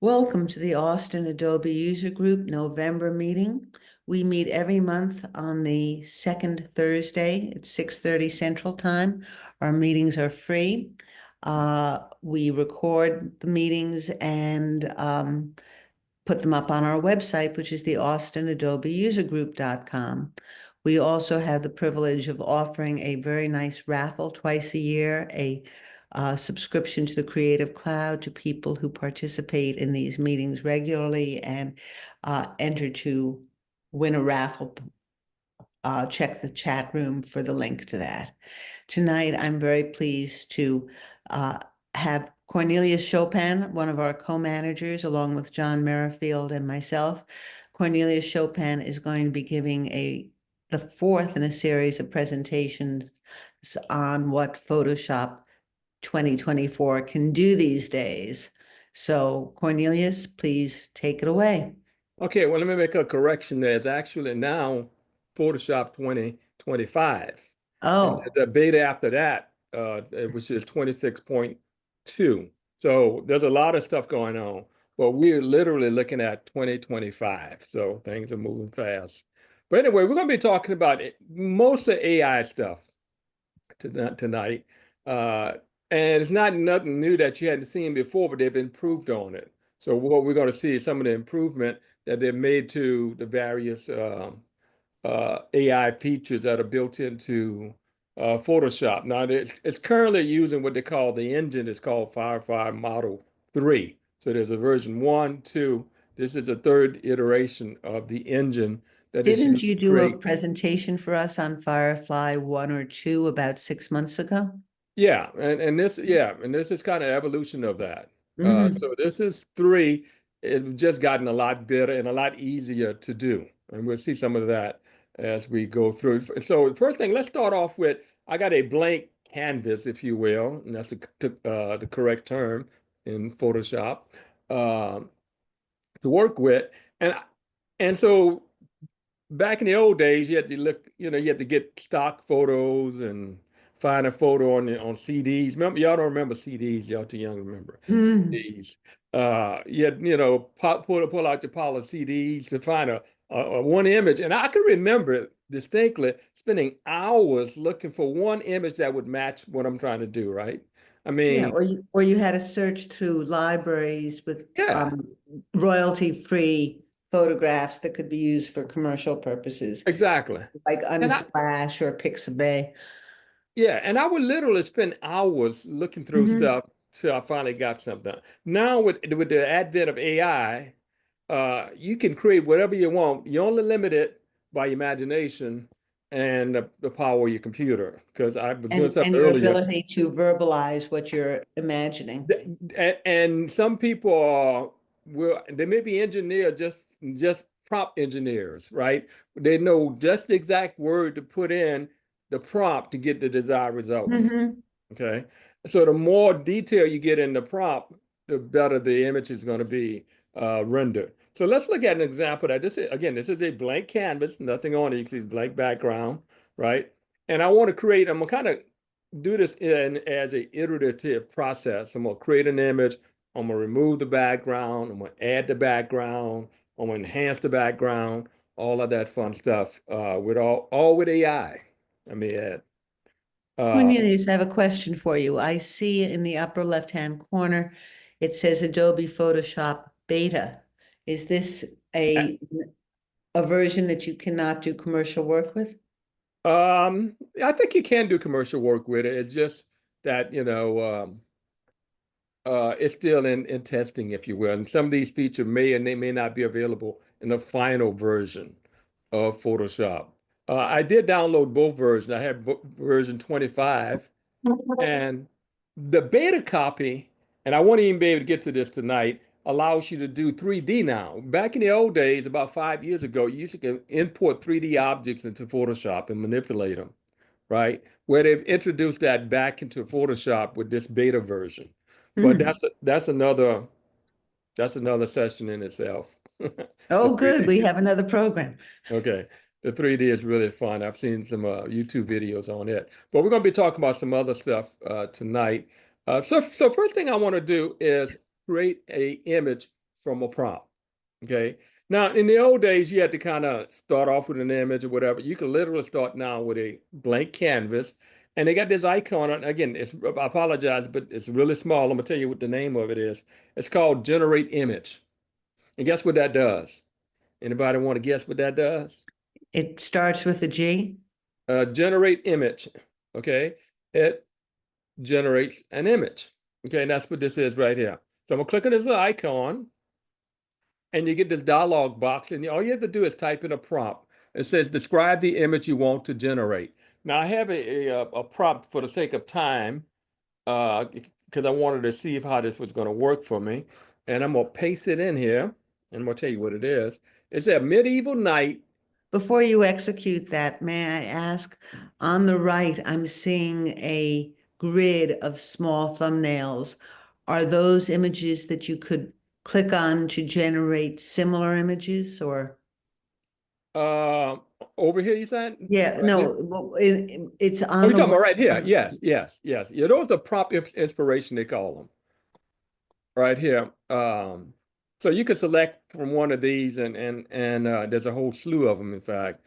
Welcome to the Austin Adobe User Group November meeting. We meet every month on the second Thursday at 6:30 Central Time. Our meetings are free. We record the meetings and put them up on our website, which is the austinadobe-usergroup.com. We also have the privilege of offering a very nice raffle twice a year, a subscription to the Creative Cloud to people who participate in these meetings regularly and enter to win a raffle. Check the chat room for the link to that. Tonight, I'm very pleased to have Cornelius Chopin, one of our co-managers, along with John Merrifield and myself. Cornelius Chopin is going to be giving the fourth in a series of presentations on what Photoshop 2024 can do these days. So Cornelius, please take it away. Okay, well, let me make a correction there. It's actually now Photoshop 2025. And Oh, the beta after that, which is 26.2. So there's a lot of stuff going on. But we're literally looking at 2025. So things are moving fast. But anyway, we're going to be talking about mostly AI stuff tonight. Uh, and it's not nothing new that you hadn't seen before, but they've improved on it. So what we're going to see is some of the improvement that they've made to the various AI features that are built into Photoshop. Now, it's currently using what they call the engine. It's called Firefly Model 3. So there's a version 1, 2. This is the third iteration of the engine that is didn't used you to do a create. presentation for us on Firefly 1 or 2 about 6 months ago? Yeah, and this is kind of evolution of that. Mhm. So this is 3. It's just gotten a lot better and a lot easier to do, and we'll see some of that as we go through. So first thing, let's start off with I got a blank canvas, if you will, and that's the correct term in Photoshop uh, to work with, and and so back in the old days, you had to look, you had to get stock photos and find a photo on CDs. Remember, y'all don't remember CDs, y'all too young to remember Mm. CDs. You had, pull out your pile of CDs to find a one image. And I can remember distinctly spending hours looking for one image that would match what I'm trying to do, right? I Yeah, mean, or you had to search through libraries with yeah, royalty-free photographs that could be used for commercial purposes, exactly. like And I, Unsplash or Pixabay. Yeah, and I would literally spend hours looking through Mhm. stuff till I finally got something. Now with the advent of AI, you can create whatever you want. You're only limited by your imagination and the power of your computer. Because I was doing And something your earlier. ability to verbalize what you're imagining. And some people they may be engineers, just prompt engineers, right? They know just the exact word to put in the prompt to get the desired results. Mhm. Okay. So the more detail you get in the prompt, the better the image is going to be rendered. So let's look at an example that this is a blank canvas, nothing on it. You can see blank background, right? And I want to create, I'm gonna kind of do this as a iterative process. I'm gonna create an image. I'm gonna remove the background. I'm gonna add the background. I'm gonna enhance the background. All of that fun stuff with all with AI. I may add. Uh, Cornelius, I have a question for you. I see in the upper left-hand corner, it says Adobe Photoshop Beta. Is this a a version that you cannot do commercial work with? I think you can do commercial work with it. It's just that, it's still in testing, if you will. And some of these features may and they may not be available in the final version of Photoshop. I did download both versions. I have version 25 and the beta copy, and I won't even be able to get to this tonight, allows you to do 3D now. Back in the old days, about 5 years ago, you used to import 3D objects into Photoshop and manipulate them, right? Where they've introduced that back into Photoshop with this beta version. But Hmm. that's another session in itself. The Oh, good. 3D. We have another program. Okay. The 3D is really fun. I've seen some YouTube videos on it. But we're going to be talking about some other stuff tonight. So first thing I want to do is create a image from a prompt. Okay. Now, in the old days, you had to kind of start off with an image or whatever. You can literally start now with a blank canvas, and they got this icon on. Again, I apologize, but it's really small. I'm gonna tell you what the name of it is. It's called Generate Image. And guess what that does? Anybody want to guess what that does? It starts with a G. Generate image. Okay. It generates an image. Okay, and that's what this is right here. So I'm gonna click on this little icon, and you get this dialog box, and all you have to do is type in a prompt. It says describe the image you want to generate. Now I have a prompt for the sake of time, because I wanted to see how this was going to work for me, and I'm gonna paste it in here, and I'm gonna tell you what it is. It's a medieval night. Before you execute that, may I ask, on the right, I'm seeing a grid of small thumbnails. Are those images that you could click on to generate similar images or? Uh, Over here, you said Yeah, right there. no, well, it's Oh, on you're the talking one. about right here. Yes, yes, yes. Yeah, those are prompt inspiration, they call them. Right here. So you can select from one of these, and there's a whole slew of them, in fact,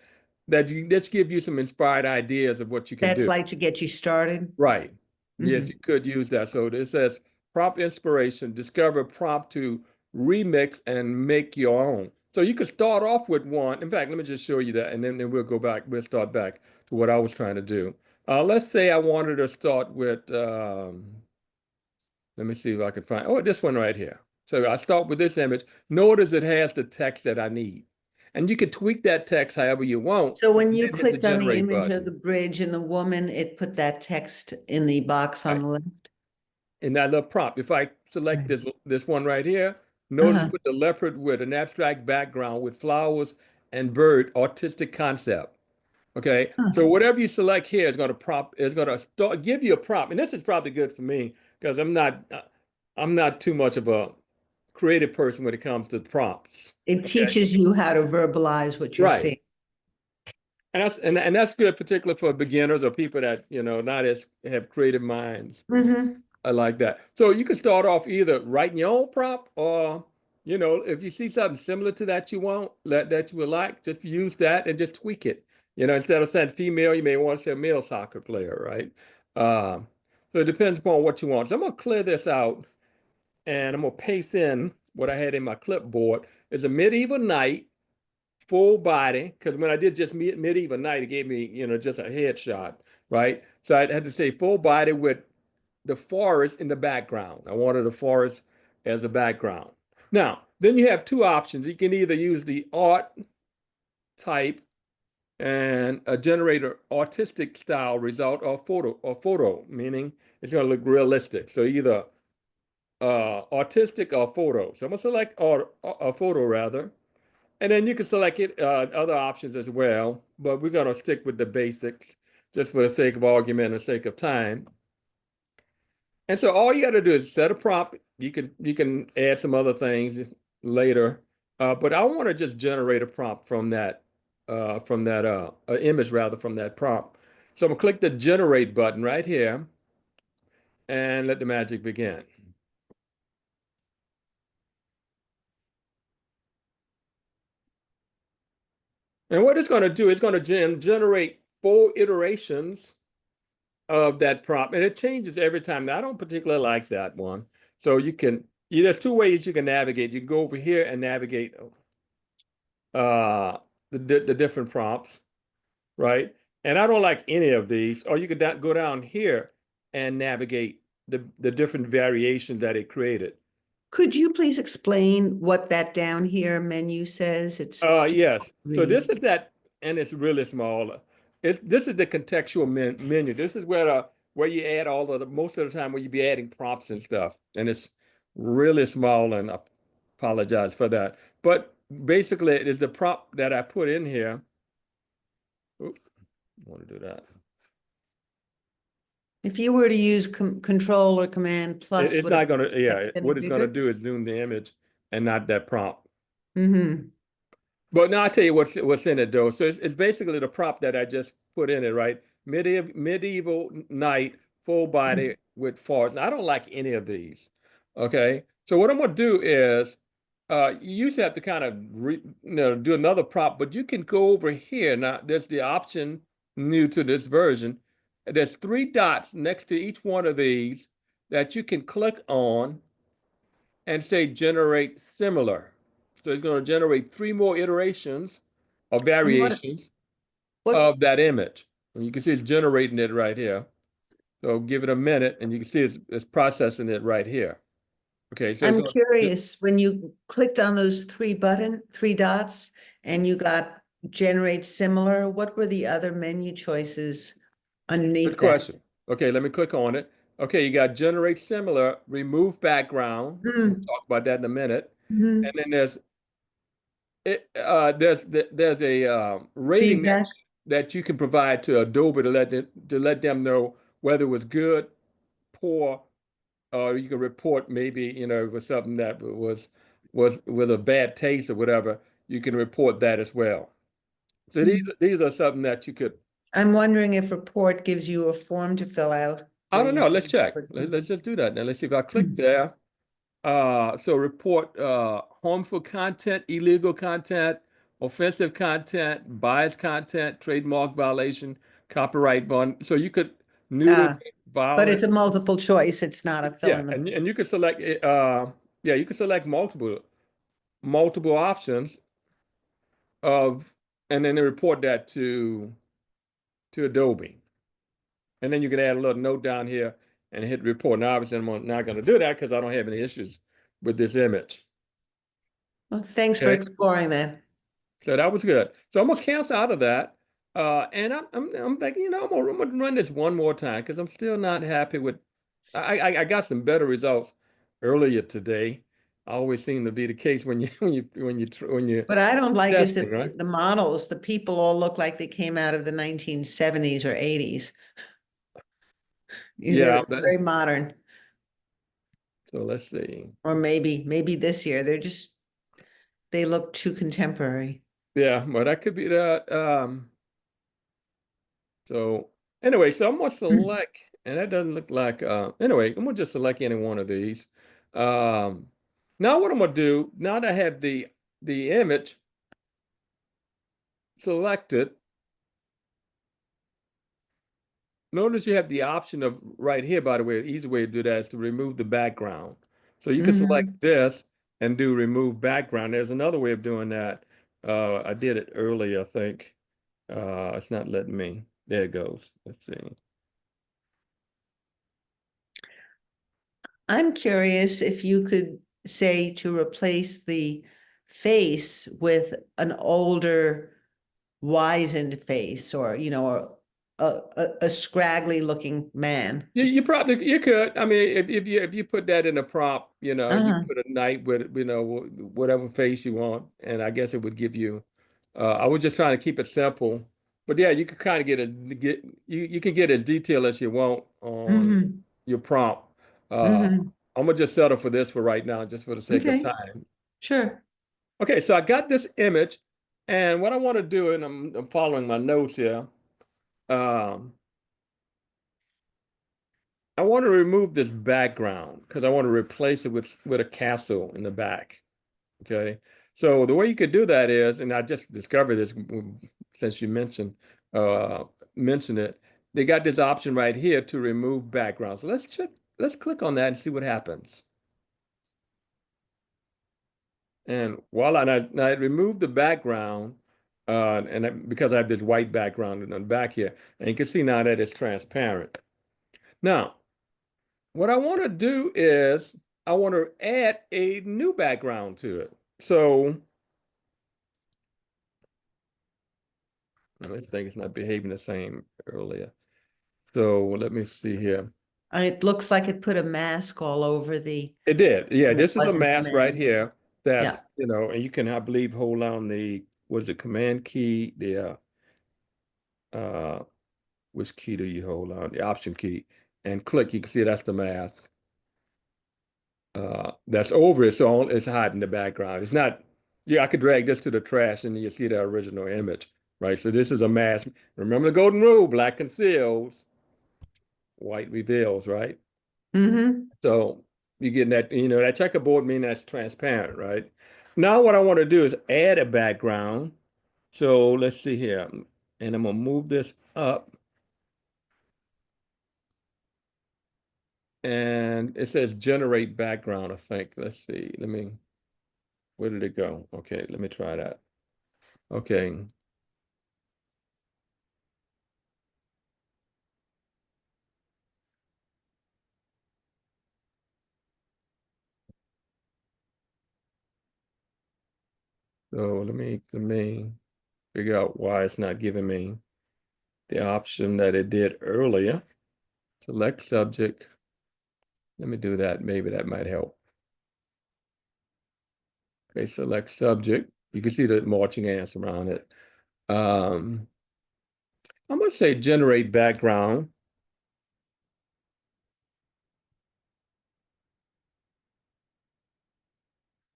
that give you some inspired ideas of what you can That's do. like to get you started. Right. Yes, Mhm. you could use that. So it says prompt inspiration, discover prompt to remix and make your own. So you could start off with one. In fact, let me just show you that, and then we'll go back. We'll start back to what I was trying to do. Let's say I wanted to start with, let me see if I can find, oh, this one right here. So I start with this image. Notice it has the text that I need. And you can tweak that text however you want, So when and you then hit the clicked on the generate image of the button. bridge and the woman, it put that text in the box on Right. the left. And that little prompt, if I select Right. this one right here, notice Uh-huh. put the leopard with an abstract background with flowers and bird artistic concept. Okay. Huh. So whatever you select here is going to start give you a prompt. And this is probably good for me because I'm not too much of a creative person when it comes to prompts. It Okay. teaches you how to verbalize what you're Right. seeing. And that's good, particularly for beginners or people that, not as have creative minds. Hmm. I like that. So you can start off either writing your own prompt, or, if you see something similar to that that you would like, just use that and just tweak it. Instead of saying female, you may want to say male soccer player, right? Um, so it depends upon what you want. So I'm gonna clear this out, and I'm gonna paste in what I had in my clipboard. It's a medieval knight, full body, because when I did just medieval knight, it gave me, just a headshot, right? So I had to say full body with the forest in the background. I wanted the forest as a background. Now, then you have two options. You can either use the art type and a generator artistic style result or photo, meaning it's going to look realistic. So either artistic or photo. So I'm going to select a photo rather. And then you can select other options as well, but we're going to stick with the basics just for the sake of argument and the sake of time. And so all you got to do is set a prompt. You can add some other things later, but I want to just generate a prompt from that image rather from that prompt. So I'm gonna click the generate button right here and let the magic begin. And what it's going to do, it's going to generate 4 iterations of that prompt, and it changes every time. Now, I don't particularly like that one, so there's 2 ways you can navigate. You can go over here and navigate uh, the different prompts, right? And I don't like any of these. Or you could go down here and navigate the different variations that it created. Could you please explain what that down here menu says? It's too hard Yes. to So this read. is that, and it's really small. This is the contextual menu. This is where you add all of the most of the time where you be adding prompts and stuff, and it's really small. And I apologize for that. But basically, it is the prompt that I put in here. Oop, I want to do that. If you were to use Control or Command Plus, It's would it not gonna, make yeah, text any what it's gonna bigger? do is zoom the image and not that prompt. Hmm. But now I'll tell you what's in it though. So it's basically the prompt that I just put in it, right? Medieval knight, full body with forest. Now, I don't like any of these. Okay. So what I'm gonna do is You used to have to kind of do another prop, but you can go over here. Now, there's the option new to this version. There's three dots next to each one of these that you can click on and say generate similar. So it's going to generate three more iterations or And variations what of that image. And you can see it's generating it right here. So give it a minute and you can see it's processing it right here. Okay, so it's I'm going curious, when you clicked on those three dots, and you got generate similar, what were the other menu choices good underneath that? question. Okay, let me click on it. Okay, you got generate similar, remove background. We'll Mm, talk about that in a minute. And mhm. then there's a rating Feedback? that you can provide to Adobe to let them know whether it was good, poor, or you can report maybe, if it was something that was with a bad taste or whatever, you can report that as well. So these Mm. these are something that you could, I'm wondering if report gives you a form to fill out I where don't you know, let's can check. put. Let's just do that. Now let's see if I click Mm. there. So report harmful content, illegal content, offensive content, biased content, trademark violation, copyright one. So you could neuter Ah, but violent. it's a multiple choice. It's not a fill Yeah, in the. and you could select yeah, you could select multiple options of, and then they report that to Adobe. And then you can add a little note down here and hit report. Now obviously I'm not going to do that because I don't have any issues with this image. Well, thanks for Okay. exploring that. So that was good. So I'm gonna cancel out of that. And I'm thinking, I'm gonna run this one more time because I'm still not happy with. I got some better results earlier today. I always seem to be the case when you when you What I don't like is testing, that right? the models, the people all look like they came out of the 1970s or 80s. They're Yeah. very modern, So let's see. or maybe this year. They look too contemporary. Yeah, well that could be that. So anyway, so I'm gonna select, and that doesn't look like. Anyway, I'm gonna just select any one of these. Um, Now what I'm gonna do now that I have the image selected, notice you have the option of right here, by the way, the easy way to do that is to remove the background. So you can select Hmm. this and do remove background. There's another way of doing that. I did it earlier, I think. It's not letting me. There it goes. Let's see. I'm curious if you could say to replace the face with an older, wizened face, or or a scraggly looking man. You probably you could. I mean, if you put that in a prompt, you Uh-huh. put a knight with whatever face you want, and I guess it would give you. I was just trying to keep it simple, but yeah, you could kind of you can get as detailed as you want on Hmm. your prompt. Uh, Hmm. I'm gonna just settle for this for right now, just for the sake of Okay, time. sure. Okay, so I got this image, and what I want to do, and I'm following my notes here. Um, I want to remove this background because I want to replace it with a castle in the back. Okay. So the way you could do that is, and I just discovered this since you uh mentioned it, they got this option right here to remove background. So let's click on that and see what happens. And voila, now it removed the background, because I have this white background in the back here, and you can see now that it's transparent. Now, what I want to do is I want to add a new background to it. So this thing is not behaving the same earlier. So let me see here. It looks like it put a mask all over the, It did. Yeah, and it this is a wasn't a mask right man. here Yeah. that's, and you can, I believe, hold on was the command key, uh, which key do you hold on? The option key and click. You can see that's the mask. That's over it, so it's hiding the background. It's not, yeah, I could drag this to the trash and you see the original image, right? So this is a mask. Remember the golden rule, black conceals, white reveals, right? Hmm. So You getting that, that checkerboard mean that's transparent, right? Now what I want to do is add a background. So let's see here. And I'm gonna move this up. And it says generate background, I think. Let's see. Where did it go? Okay, let me try that. Okay. So let me figure out why it's not giving me the option that it did earlier. Select subject. Let me do that. Maybe that might help. Okay, select subject. You can see the marching ants around it. I'm going to say generate background.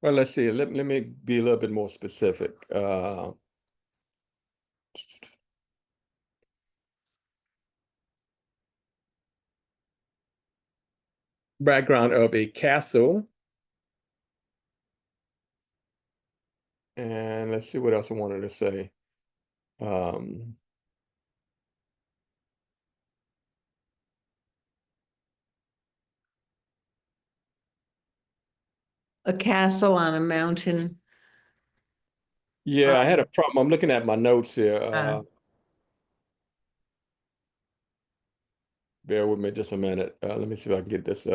Well, let's see. Let me be a little bit more specific. Background of a castle. And let's see what else I wanted to say. Um, A castle on a mountain. yeah, I had a problem. I'm looking at my notes here. Uh, Bear with me just a minute. Let me see if I can get this.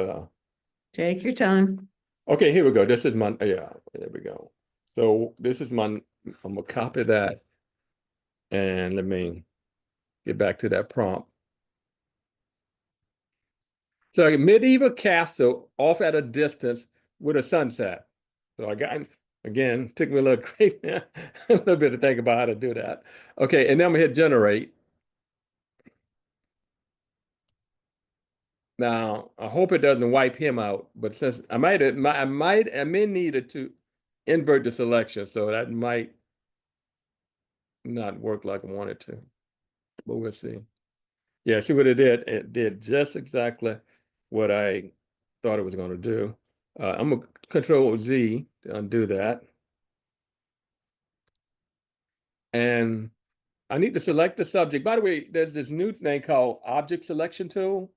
Take your time. Okay, here we go. This is my, yeah, there we go. So this is my, I'm gonna copy that and let me get back to that prompt. So a medieval castle off at a distance with a sunset. So I got, again, took me a little a little bit to think about how to do that. Okay, and then I'm gonna hit generate. Now, I hope it doesn't wipe him out, but since I may need it to invert the selection, so that might not work like I wanted to, but we'll see. Yeah, see what it did? It did just exactly what I thought it was going to do. I'm gonna Control Z to undo that. And I need to select the subject. By the way, there's this new thing called object selection tool,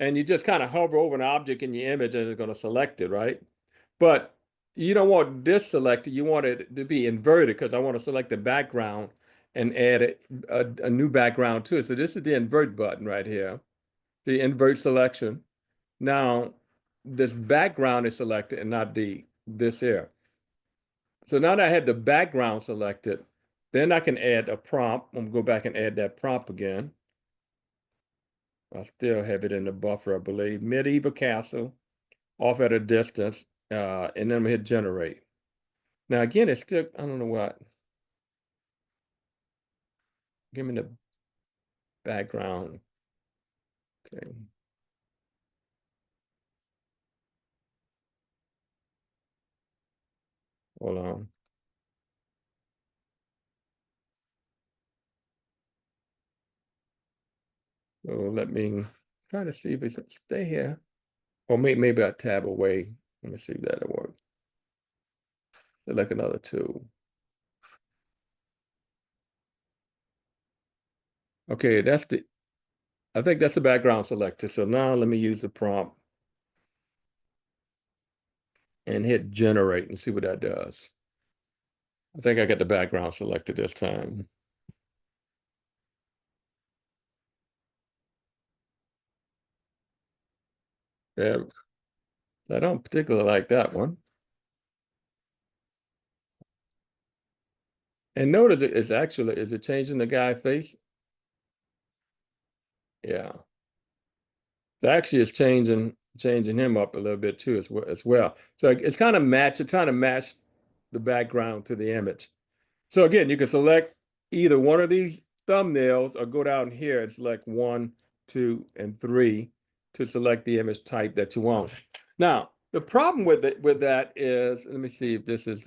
and you just kind of hover over an object in your image and it's going to select it, right? But you don't want this selected. You want it to be inverted because I want to select the background and add a new background to it. So this is the invert button right here, the invert selection. Now, this background is selected and not this here. So now that I had the background selected, then I can add a prompt. I'm gonna go back and add that prompt again. I still have it in the buffer, I believe. Medieval castle, off at a distance, and then I'm gonna hit generate. Now again, it's still, I don't know what. Give me the background. Okay. Hold on. So let me try to see if it can stay here. Or maybe I tab away. Let me see if that'll work. Select another tool. Okay, I think that's the background selected. So now let me use the prompt and hit generate and see what that does. I think I got the background selected this time. Yeah, I don't particularly like that one. And notice is it changing the guy face? Yeah. Actually it's changing him up a little bit too as well. So it's kind of trying to match the background to the image. So again, you can select either one of these thumbnails or go down here and select 1, 2, and 3 to select the image type that you want. Now, the problem with that is, let me see if this is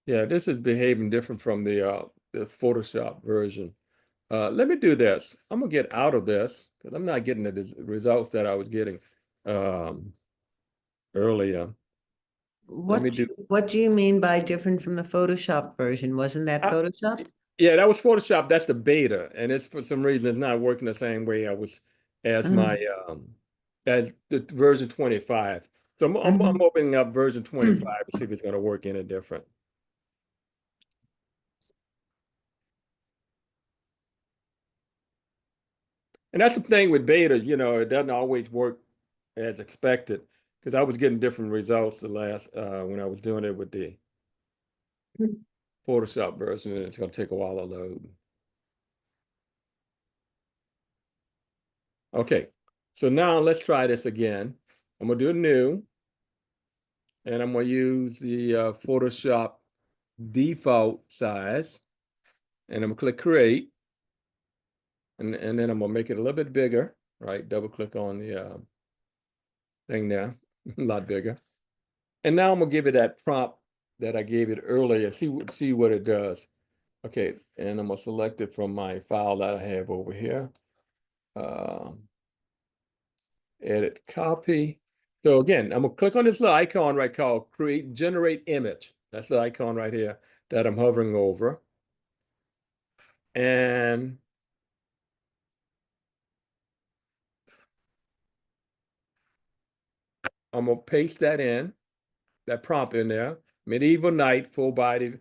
yeah, this is behaving different from the Photoshop version. Let me do this. I'm gonna get out of this because I'm not getting the results that I was getting um, earlier. Let me do. What do you mean by different from the Photoshop version? Wasn't that I, Photoshop? yeah, that was Photoshop. That's the beta, and it's for some reason it's not working the same way I was as my Mhm. as the version 25. So I'm Mhm. opening up version 25 to see if it's going to work any different. And that's the thing with betas, it doesn't always work as expected because I was getting different results the last when I was doing it with the Photoshop version, and it's going to take a while to load. Okay, so now let's try this again. I'm gonna do a new, and I'm gonna use the Photoshop default size, and I'm gonna click create, and then I'm gonna make it a little bit bigger, right? Double click on the thing there, a lot bigger. And now I'm gonna give it that prompt that I gave it earlier. See what it does. Okay, and I'm gonna select it from my file that I have over here. Um, Edit copy. So again, I'm gonna click on this little icon right called create generate image. That's the icon right here that I'm hovering over. And I'm gonna paste that prompt in there. Medieval night, full body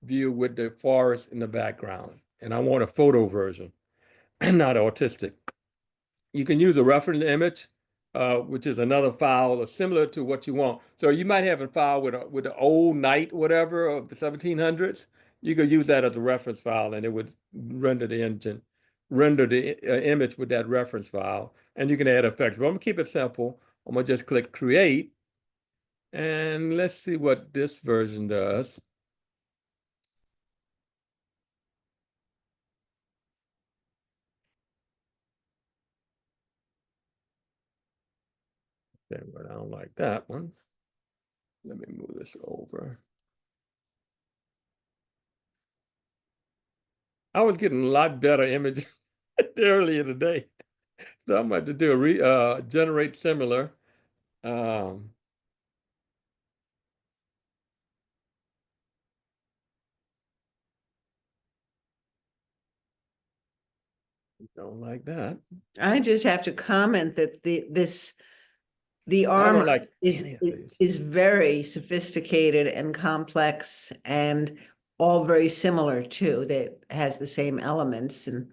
view with the forest in the background. And I want a photo version, not autistic. You can use a reference image, which is another file similar to what you want. So you might have a file with the old night, whatever, of the 1700s. You could use that as a reference file, and it would render the image with that reference file, and you can add effects. But I'm gonna keep it simple. I'm gonna just click create, and let's see what this version does. Okay, but I don't like that one. Let me move this over. I was getting a lot better images earlier today. So I'm going to do a generate similar. Um, don't like that. I just have to comment that the I armor don't like is any of these. is very sophisticated and complex and all very similar too. That has the same elements and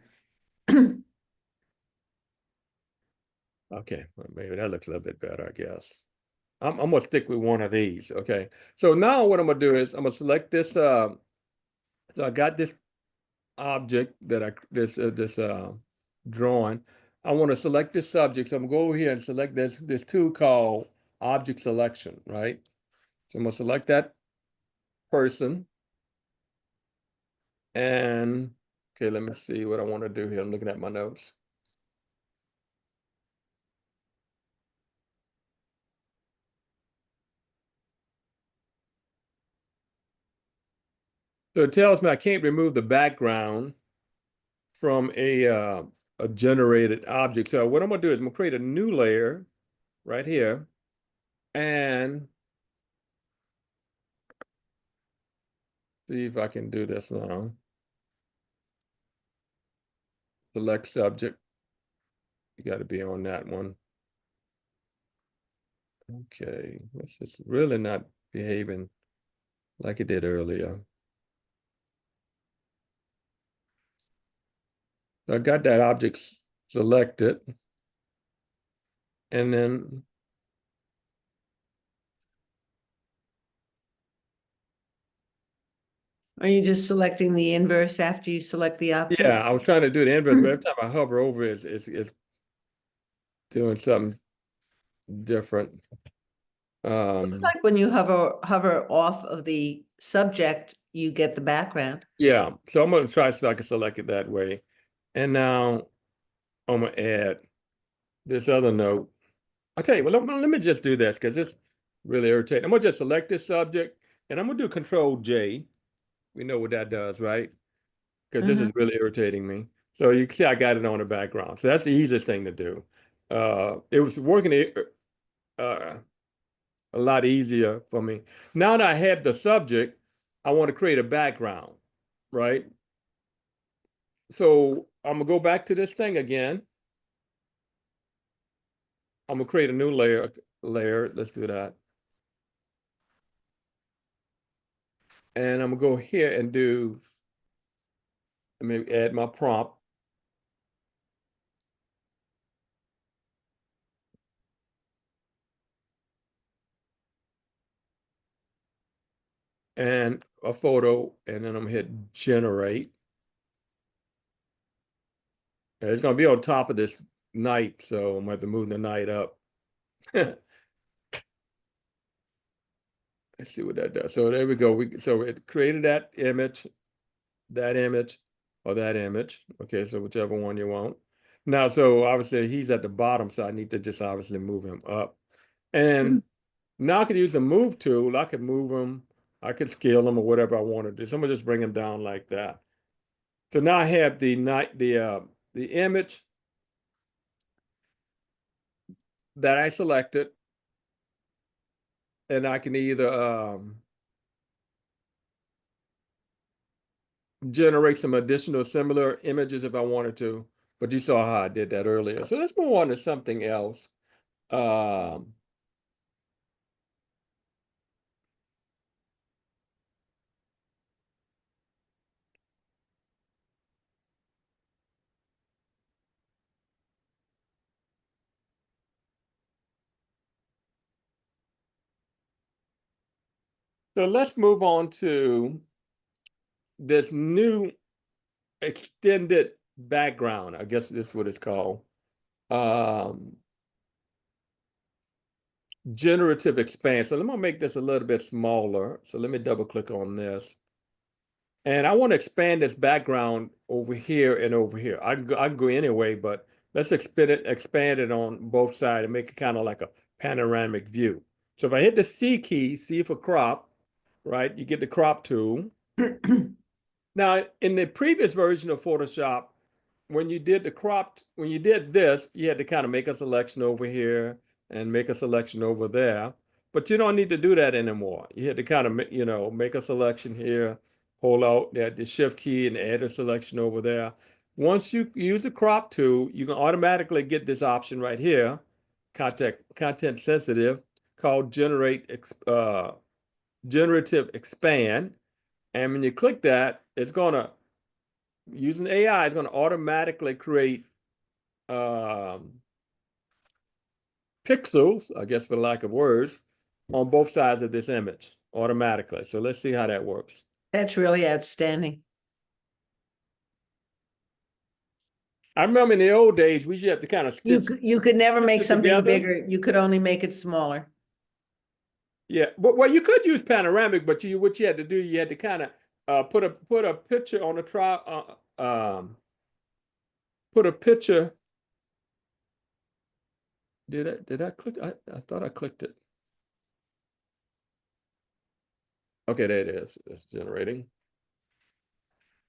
Okay, well, maybe that looks a little bit better, I guess. I'm gonna stick with one of these. Okay. So now what I'm gonna do is I'm gonna select this. So I got this object that this drawing. I want to select this subject. So I'm gonna go over here and select this tool called object selection, right? So I'm gonna select that person. And okay, let me see what I want to do here. I'm looking at my notes. So it tells me I can't remove the background from a generated object. So what I'm gonna do is I'm gonna create a new layer right here and see if I can do this now. Select subject. You got to be on that one. Okay, this is really not behaving like it did earlier. So I got that object selected, and then are you just selecting the inverse after you select the object? yeah, I was trying to do the inverse, but every time I hover over it, it's doing something different. Looks Um, like when you hover off of the subject, you get the background. yeah, so I'm gonna try so I can select it that way. And now I'm gonna add this other note. I'll tell you, well, let me just do this because it's really irritating. I'm gonna just select this subject and I'm gonna do Control J. We know what that does, right? Because this is Mhm. really irritating me. So you can see I got it on the background. So that's the easiest thing to do. It was working uh, a lot easier for me. Now that I have the subject, I want to create a background, right? So I'm gonna go back to this thing again. I'm gonna create a new layer. Let's do that. And I'm gonna go here and let me add my prompt. And a photo, and then I'm gonna hit generate. And it's gonna be on top of this night, so I'm gonna have to move the night up. Let's see what that does. So there we go. So it created that image, or that image. Okay, so whichever one you want. Now, so obviously he's at the bottom, so I need to just obviously move him up. And now I could use the move tool. I could move him, I could scale him or whatever I want to do. So I'm gonna just bring him down like that. So now I have the image that I selected, and I can either generate some additional similar images if I wanted to, but you saw how I did that earlier. So let's move on to something else. Um, so let's move on to this new extended background. I guess this is what it's called. Um, Generative expand. So let me make this a little bit smaller. So let me double click on this. And I want to expand this background over here and over here. I can go anyway, but let's expand it on both sides and make it kind of like a panoramic view. So if I hit the C key, C for crop, right? You get the crop tool. Now, in the previous version of Photoshop, when you did this, you had to kind of make a selection over here and make a selection over there. But you don't need to do that anymore. You had to kind of, make a selection here, hold out the shift key and add a selection over there. Once you use the crop tool, you can automatically get this option right here, content sensitive, called generative expand. And when you click that, it's gonna using AI is going to automatically create um, pixels, I guess for lack of words, on both sides of this image automatically. So let's see how that works. That's really outstanding. I remember in the old days, we used to have to kind of You could never stitch make it something together. bigger. You could only make it smaller. Yeah, but well, you could use panoramic, but what you had to do, you had to kind of put a picture on a put a picture. Did I click? I thought I clicked it. Okay, there it is. It's generating.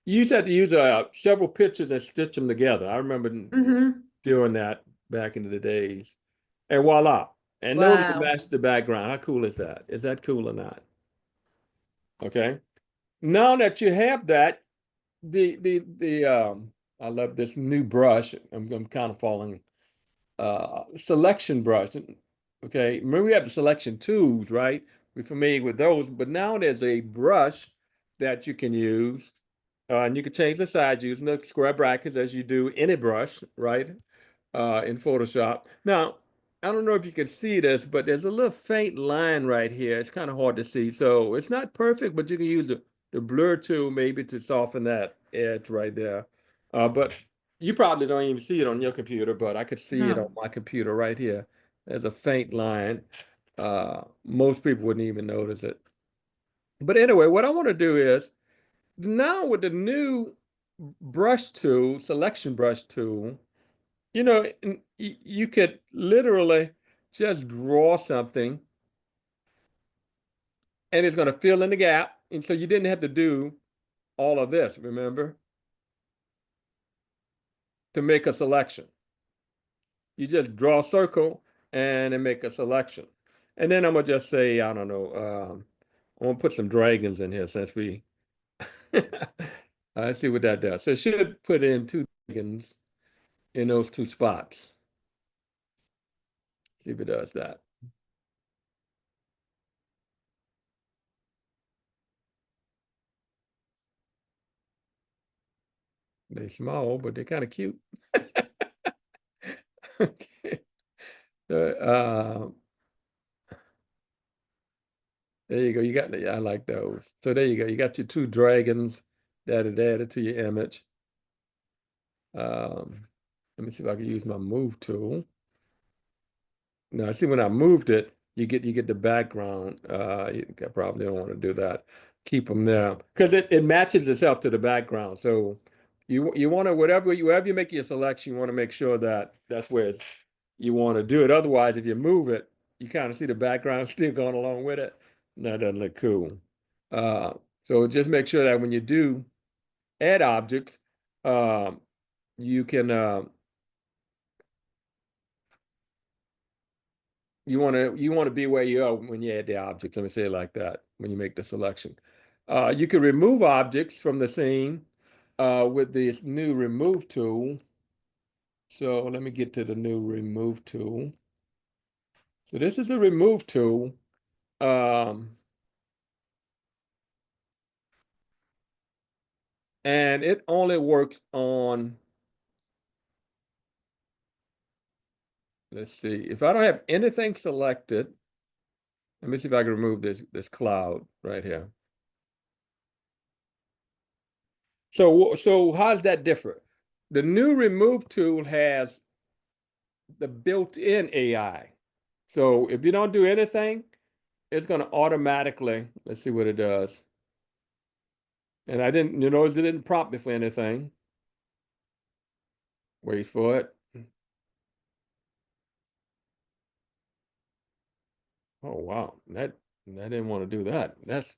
You used to have to use several pictures and stitch them together. I remember Hmm. doing that back in the days. And voila. And notice it Wow. matched the background. How cool is that? Is that cool or not? Okay. Now that you have that, the I love this new brush. I'm kind of following selection brush. Okay. Remember we have the selection tools, right? We're familiar with those, but now there's a brush that you can use. And you can change the size using the square brackets as you do any brush, right? In Photoshop. Now, I don't know if you can see this, but there's a little faint line right here. It's kind of hard to see. So it's not perfect, but you can use the blur tool maybe to soften that edge right there. But you probably don't even see it on your computer, but I could see it on No. my computer right here. There's a faint line. Most people wouldn't even notice it. But anyway, what I want to do is now with the new brush tool, selection brush tool, you could literally just draw something and it's going to fill in the gap. And so you didn't have to do all of this, remember? to make a selection. You just draw a circle and then make a selection. And then I'm gonna just say, I don't know, I'm gonna put some dragons in here since we let's see what that does. So it should put in two dragons in those two spots. See if it does that. They're small, but they're kind of cute. Okay. So, there you go. You got the, I like those. So there you go. You got your two dragons that are added to your image. Let me see if I can use my move tool. Now, see when I moved it, you get the background. You probably don't want to do that. Keep them there because it matches itself to the background. So you want to wherever you make your selection, you want to make sure that that's where you want to do it. Otherwise, if you move it, you kind of see the background still going along with it. And that doesn't look cool. Uh, so just make sure that when you do add objects, um, you can you want to be where you are when you add the objects. Let me say it like that. When you make the selection, you can remove objects from the scene with this new remove tool. So let me get to the new remove tool. So this is a remove tool. Um, and it only works on, let's see, if I don't have anything selected, let me see if I can remove this cloud right here. So how's that differ? The new remove tool has the built-in AI. So if you don't do anything, it's going to automatically, let's see what it does. And I didn't, it didn't prompt me for anything. Wait for it. Oh, wow. That I didn't want to do that. That's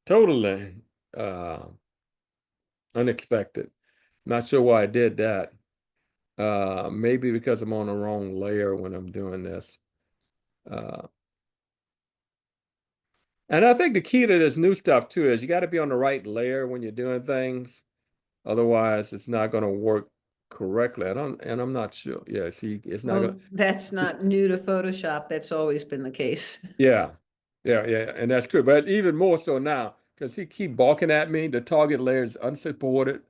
totally uh, unexpected. Not sure why I did that. Maybe because I'm on the wrong layer when I'm doing this. Uh, and I think the key to this new stuff too is you got to be on the right layer when you're doing things. Otherwise, it's not going to work correctly. And I'm not sure. Yeah, see, it's not going Well, that's not new to Photoshop. That's always been the case. yeah, yeah, and that's true. But even more so now, because he keep balking at me, the target layer is unsupported.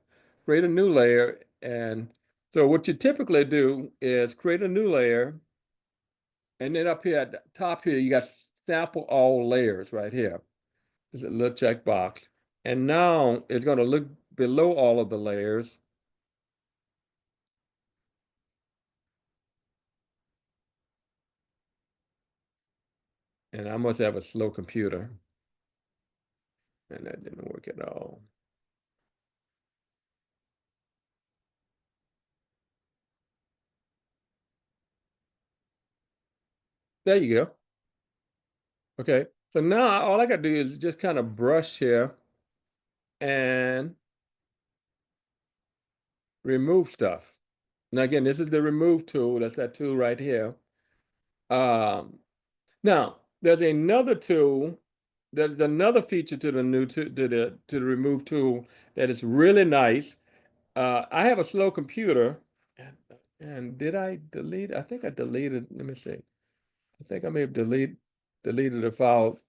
Create a new layer. And so what you typically do is create a new layer. And then up here at the top here, you got sample all layers right here. There's a little checkbox. And now it's going to look below all of the layers. And I must have a slow computer. And that didn't work at all. There you go. Okay. So now all I got to do is just kind of brush here and remove stuff. Now again, this is the remove tool. That's that tool right here. Um, Now there's another tool. There's another feature to the new to the remove tool that is really nice. I have a slow computer, and, and did I delete? I think I deleted. Let me see. I think I may have deleted a file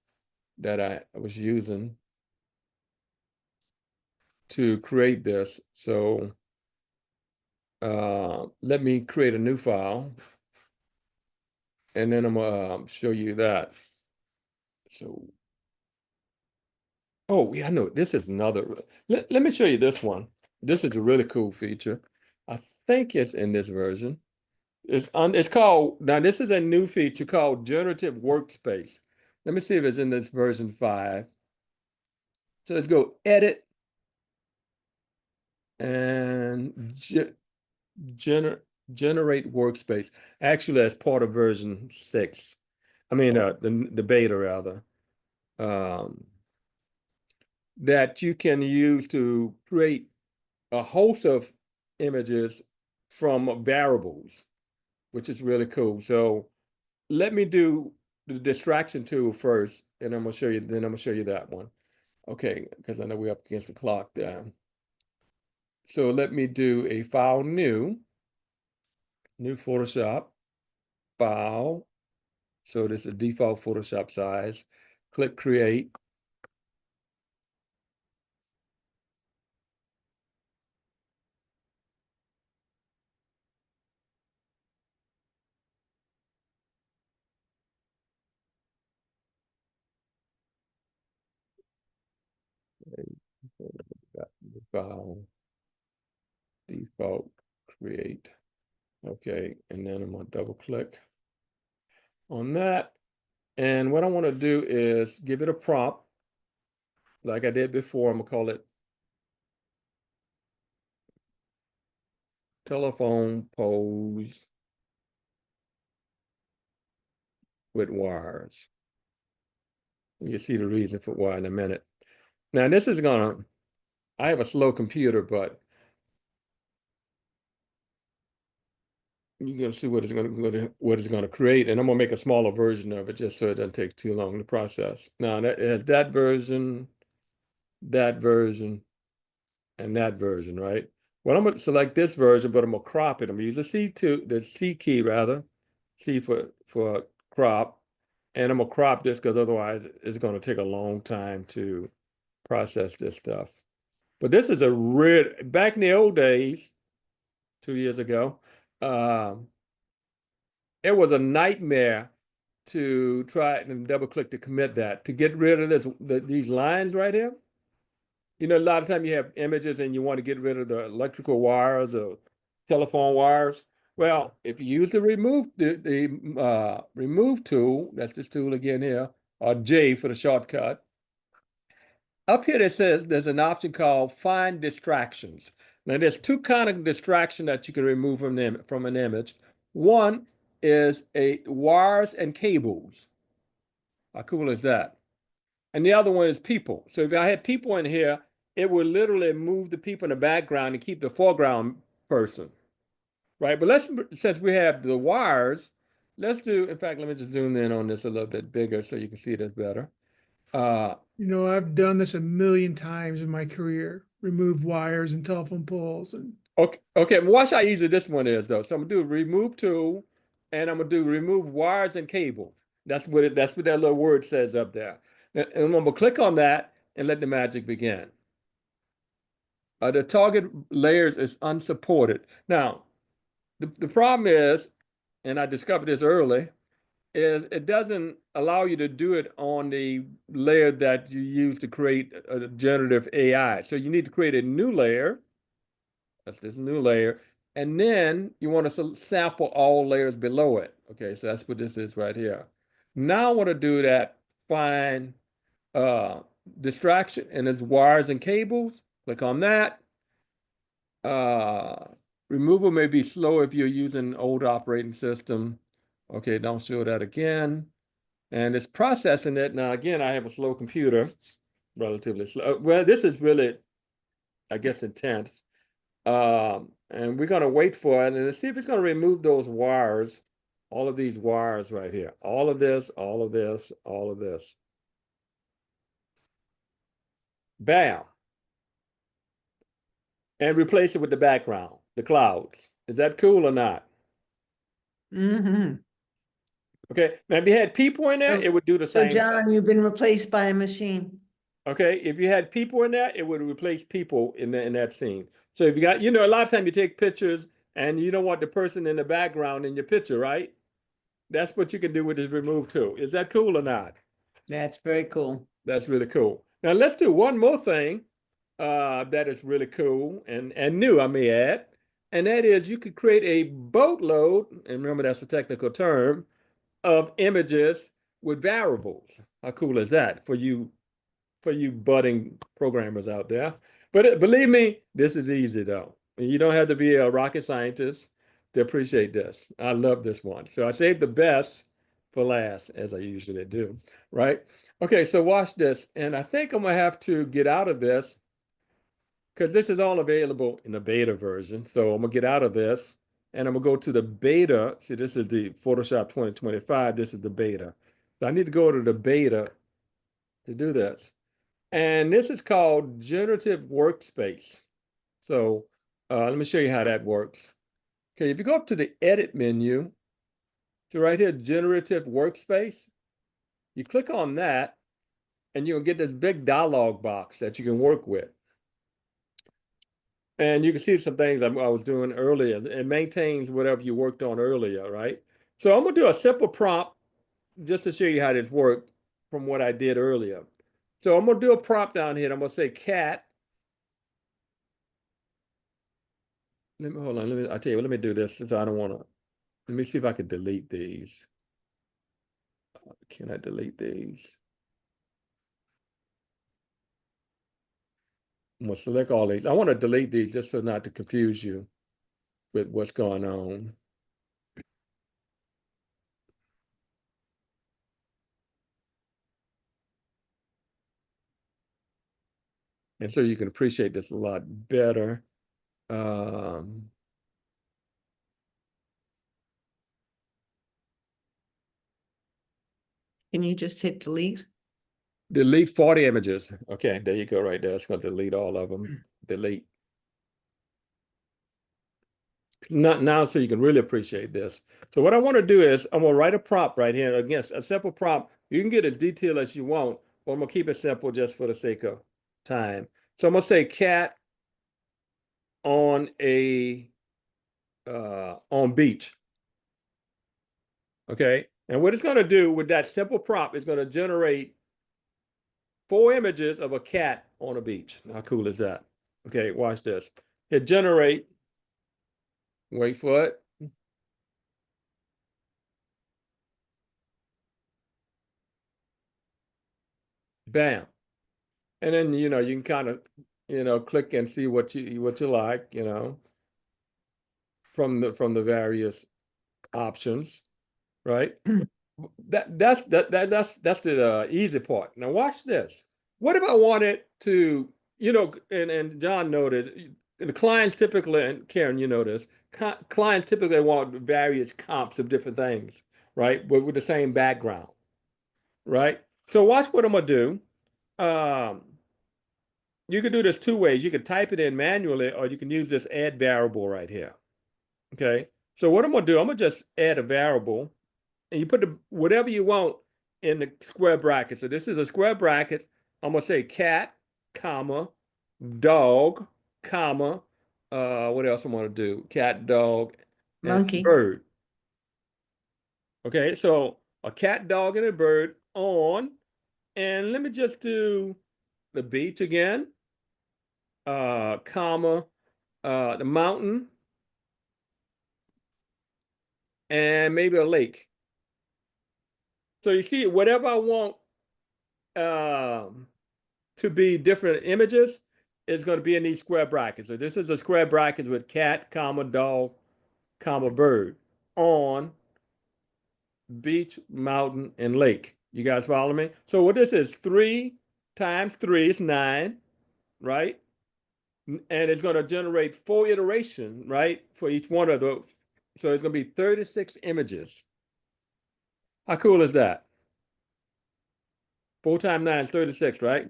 that I was using to create this. So let me create a new file, and then I'm gonna show you that. So, oh yeah, I know this is another. Let me show you this one. This is a really cool feature. I think it's in this version. It's called, now this is a new feature called Generative Workspace. Let me see if it's in this version 5. So let's go edit and gener generate workspace. Actually, that's part of version 6. I mean, the beta rather. Um, that you can use to create a host of images from variables, which is really cool. So let me do the distraction tool first, and I'm gonna show you, then I'm gonna show you that one. Okay, because I know we're up against the clock there. So let me do a file new Photoshop, file. So this is default Photoshop size. Click create. File, default, create. Okay, and then I'm gonna double click on that. And what I want to do is give it a prompt like I did before. I'm gonna call it telephone poles with wires. You'll see the reason for why in a minute. Now this is gonna, I have a slow computer, but you're gonna see what it's gonna create, and I'm gonna make a smaller version of it just so it doesn't take too long to process. Now that it has that version, and that version, right? Well, I'm gonna select this version, but I'm gonna crop it. I'm gonna use the C2, the C key rather, C for crop, and I'm gonna crop this because otherwise it's gonna take a long time to process this stuff. But this is a real, back in the old days, 2 years ago, um, it was a nightmare to try and double click to commit that, to get rid of these lines right here. You know, a lot of time you have images and you want to get rid of the electrical wires or telephone wires. Well, if you use the remove tool, that's this tool again here, or J for the shortcut. Up here it says there's an option called find distractions. Now there's two kind of distraction that you can remove from an image. One is wires and cables. How cool is that? And the other one is people. So if I had people in here, it would literally move the people in the background and keep the foreground person, right? But since we have the wires, let's do, in fact, let me just zoom in on this a little bit bigger so you can see this better. You know, I've done this a million times in my career, remove wires and telephone poles and okay, watch how easy this one is though. So I'm gonna do a remove tool, and I'm gonna do remove wires and cable. That's what that little word says up there. And I'm gonna click on that and let the magic begin. The target layers is unsupported. Now, the problem is, and I discovered this early, is it doesn't allow you to do it on the layer that you use to create a generative AI. So you need to create a new layer. That's this new layer. And then you want to sample all layers below it. Okay, so that's what this is right here. Now I want to do that find uh, distraction, and it's wires and cables. Click on that. Uh, Removal may be slow if you're using an old operating system. Okay, don't show that again. And it's processing it. Now, again, I have a slow computer, relatively slow. Well, this is really, I guess, intense. And we're going to wait for it and let's see if it's going to remove those wires, all of these wires right here. All of this, all of this, all of this. Bam. And replace it with the background, the clouds. Is that cool or not? Mm-hmm. Okay. Now, if you had people in there, So, it would do the so same thing. John, you've been replaced by a machine. Okay. If you had people in there, it would replace people in that scene. So if you got, a lot of times you take pictures and you don't want the person in the background in your picture, right? That's what you can do with this remove tool. Is that cool or not? That's very cool. That's really cool. Now let's do one more thing that is really cool and new, I may add, and that is you could create a boatload, and remember that's a technical term, of images with variables. How cool is that for you budding programmers out there? But believe me, this is easy though. You don't have to be a rocket scientist to appreciate this. I love this one. So I saved the best for last, as I usually do, right? Okay, so watch this. And I think I'm gonna have to get out of this because this is all available in the beta version. So I'm gonna get out of this and I'm gonna go to the beta. See, this is the Photoshop 2025. This is the beta. So I need to go to the beta to do this. And this is called Generative Workspace. So let me show you how that works. Okay, if you go up to the Edit menu, to right here, Generative Workspace, you click on that, and you'll get this big dialog box that you can work with. And you can see some things I was doing earlier. It maintains whatever you worked on earlier, right? So I'm gonna do a simple prompt just to show you how this worked from what I did earlier. So I'm gonna do a prompt down here. I'm gonna say cat. Hold on. I tell you what, let me do this since I don't wanna. Let me see if I can delete these. Can I delete these? I'm gonna select all these. I want to delete these just so not to confuse you with what's going on. And so you can appreciate this a lot better. Can you just hit delete? Delete 40 images. Okay, there you go right there. It's going to delete all of them. Delete. Not now, so you can really appreciate this. So what I want to do is I'm going to write a prompt right here. Again, a simple prompt. You can get as detailed as you want, but I'm going to keep it simple just for the sake of time. So I'm going to say cat on a on beach. Okay. And what it's going to do with that simple prompt is going to generate 4 images of a cat on a beach. How cool is that? Okay, watch this. Hit generate. Wait for it. Bam. And then you can kind of click and see what you like, from the various options, right? That's the easy part. Now watch this. What if I wanted to, and John noticed, the clients typically, and Karen, you know this, clients typically want various comps of different things, right? But with the same background, right? So watch what I'm gonna do. You can do this 2 ways. You can type it in manually, or you can use this add variable right here. Okay. So what I'm gonna do, I'm gonna just add a variable, and you put whatever you want in the square bracket. So this is a square bracket. I'm gonna say cat, comma, dog, comma, what else I'm gonna do? Cat, dog, and Monkey. bird. Okay, so a cat, dog, and a bird on, and let me just do the beach again, comma, the mountain, and maybe a lake. So you see, whatever I want to be different images is going to be in these square brackets. So this is a square bracket with cat, comma, dog, comma, bird on beach, mountain, and lake. You guys follow me? So what this is, 3 times 3 is 9, right? And it's going to generate 4 iteration, right, for each one of those. So it's going to be 36 images. How cool is that? 4 times 9 is 36, right?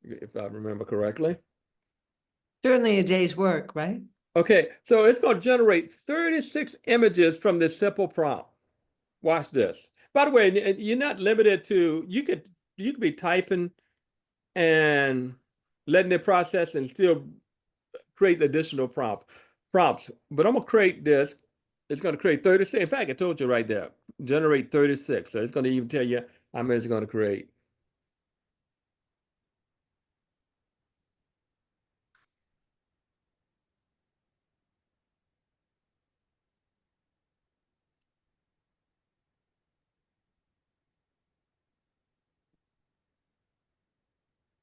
If I remember correctly. Certainly a day's work, right? Okay, so it's going to generate 36 images from this simple prompt. Watch this. By the way, you're not limited to, you could be typing and letting it process and still create additional prompts. But I'm gonna create this. It's gonna create 36. In fact, I told you right there, generate 36. So it's gonna even tell you how many it's gonna create.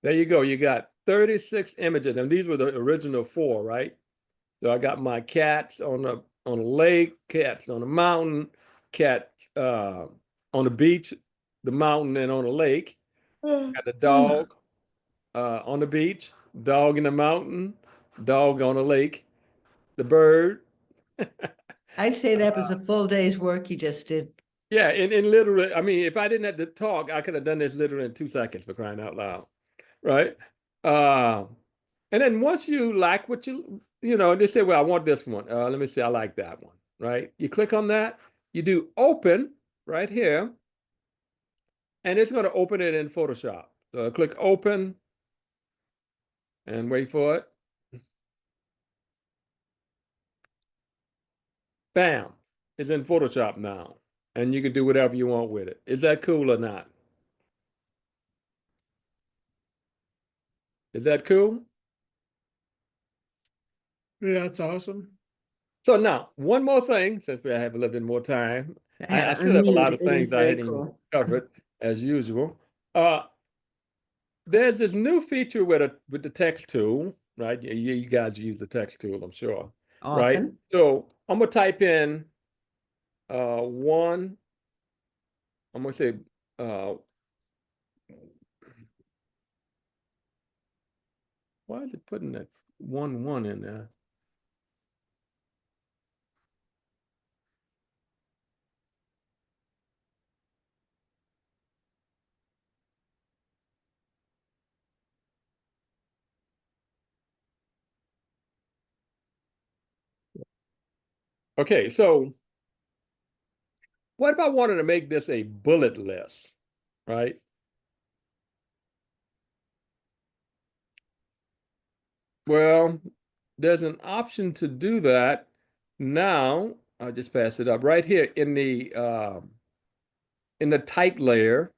There you go. You got 36 images, and these were the original 4, right? So I got my cats on a lake, cats on a mountain, cat on the beach, the mountain, and on a lake. Got the dog on the beach, dog in the mountain, dog on a lake, the bird, I'd say that was a full day's work you just did. Yeah, in literally, I mean, if I didn't have to talk, I could have done this literally in 2 seconds, for crying out loud, right? Uh, and then once you like what they say, well, I want this one. Let me see, I like that one, right? You click on that, you do open right here, and it's going to open it in Photoshop. So click open and wait for it. Bam, it's in Photoshop now, and you can do whatever you want with it. Is that cool or not? Is that cool? Yeah, that's awesome. So now, one more thing, since we have a little bit more time. I I had to still have a lot unmute. of It is things I very hadn't even cool. covered, as usual. There's this new feature with the text tool, right? You guys use the text tool, I'm sure, right? Often. So I'm gonna type in one. I'm gonna say why is it putting that 1 in there? Okay, so what if I wanted to make this a bullet list, right? Well, there's an option to do that now. I'll just pass it up right here in the type layer.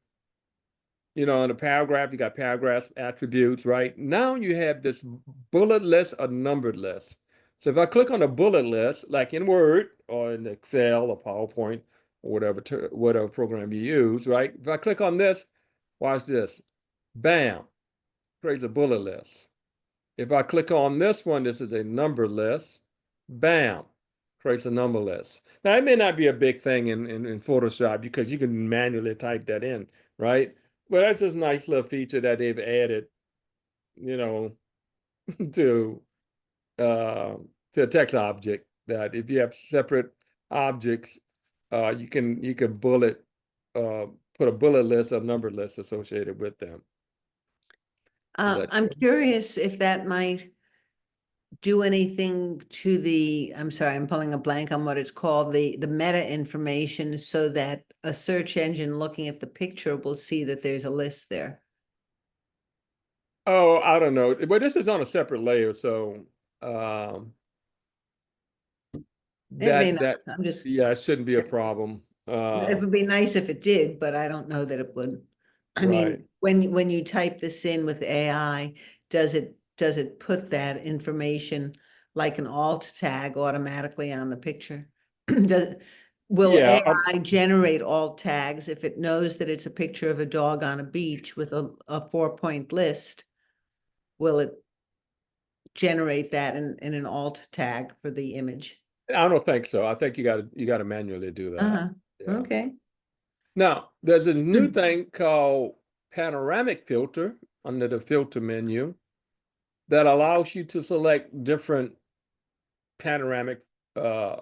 In the paragraph, you got paragraphs, attributes, right? Now you have this bullet list or numbered list. So if I click on a bullet list, like in Word or in Excel or PowerPoint or whatever program you use, right? If I click on this, watch this. Bam, creates a bullet list. If I click on this one, this is a number list. Bam, creates a number list. Now, it may not be a big thing in Photoshop because you can manually type that in, right? But that's just a nice little feature that they've added, you know, to to a text object. That if you have separate objects, you can uh, put a bullet list or number list associated with them. I'm curious if that might do anything to I'm sorry, I'm pulling a blank on what it's called, the meta information, so that a search engine looking at the picture will see that there's a list there. Oh, I don't know. But this is on a separate layer, so It may that not, that I'm just, yeah, it shouldn't be a problem. it would be nice if it did, but I don't know that it would. I Right. mean, when you type this in with AI, does it put that information like an alt tag automatically on the picture? Does, will Yeah, AI generate alt tags if it knows that it's a picture of a dog on a beach with a 4-point list? Will it generate that in an alt tag for the image? I don't think so. I think you gotta manually do that. Uh-huh. Yeah. Okay. Now, there's a new thing called panoramic filter under the filter menu that allows you to select different panoramic, uh,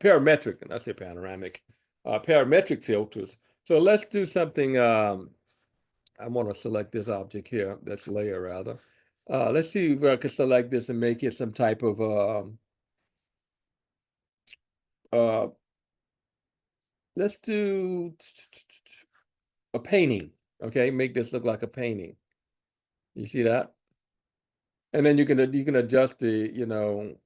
parametric, and I say panoramic, parametric filters. So let's do something. I want to select this object here, this layer rather. Let's see if I can select this and make it some type of uh, let's do a painting. Okay, make this look like a painting. You see that? And then you can adjust um,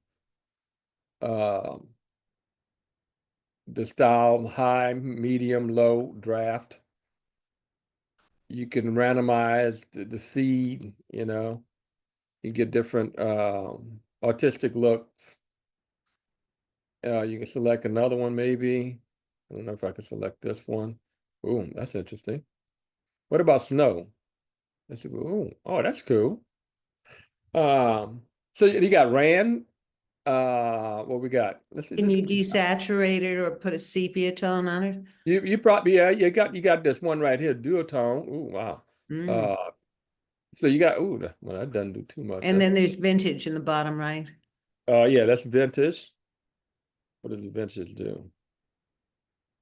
the style, high, medium, low, draft. You can randomize the seed. You get different artistic looks. You can select another one maybe. I don't know if I can select this one. Ooh, that's interesting. What about snow? Let's see. Ooh, oh, that's cool. Um, so you got Rand. What we got? Let's see, Can just you desaturate it or put a sepia tone on it? you probably yeah you got this one right here, duotone. Ooh, wow. Mm. Uh, so you got well that doesn't do too much. And then there's vintage in the bottom right. Yeah, that's vintage. What does adventures do?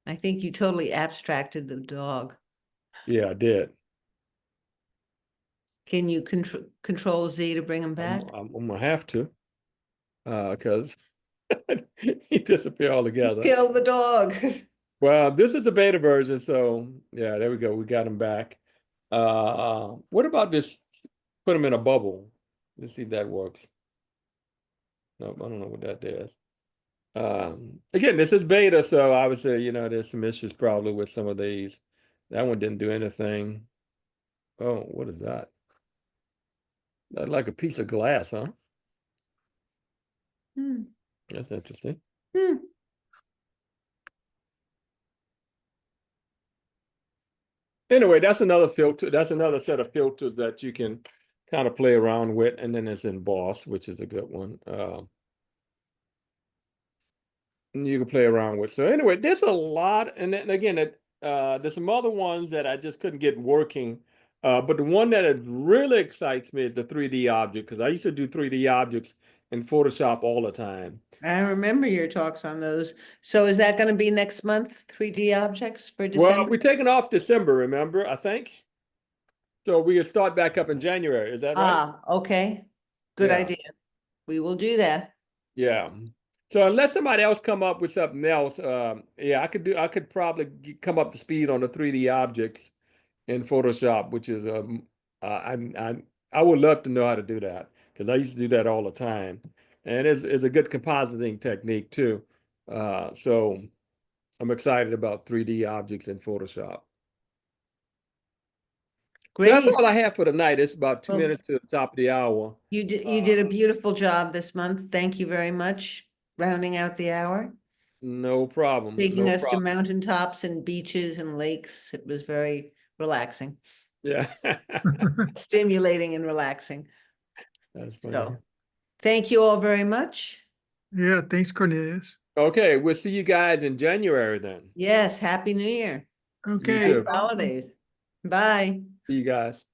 I think you totally abstracted the dog. Yeah, I did. Can you control Z to bring him back? I'm gonna have to, because he disappeared altogether. Kill the dog. Well, this is the beta version, so yeah, there we go. We got him back. What about this? Put him in a bubble. Let's see if that works. Nope, I don't know what that does. Again, this is beta, so obviously, you know, there's some issues probably with some of these. That one didn't do anything. Oh, what is that? That's like a piece of glass, huh? Hmm. That's interesting. Hmm. Anyway, that's another filter. That's another set of filters that you can kind of play around with. And then it's emboss, which is a good one. You can play around with. So anyway, there's a lot. And then again, there's some other ones that I just couldn't get working. But the one that really excites me is the 3D object, because I used to do 3D objects in Photoshop all the time. I remember your talks on those. So is that going to be next month, 3D objects for Well, December? we're taking off December, remember, I think. So we can start back up in January. Is that right? Ah, okay. Good Yeah. idea. We will do that. Yeah. So unless somebody else come up with something else, yeah, I could probably come up to speed on the 3D objects in Photoshop, which is I would love to know how to do that because I used to do that all the time, and it's a good compositing technique too. So I'm excited about 3D objects in Photoshop. So that's Great. all I have for tonight. It's about 2 Well, minutes to the top of the hour. you did a beautiful job this month. Thank you very much. Rounding out the hour, No problem. taking No us to problem. mountaintops and beaches and lakes. It was very relaxing, Yeah. stimulating and relaxing. That's funny. So thank you all very much. Yeah, thanks, Cornelius. Okay, we'll see you guys in January then. Yes, Happy New Year. Okay. too. Holidays. Bye. See you guys.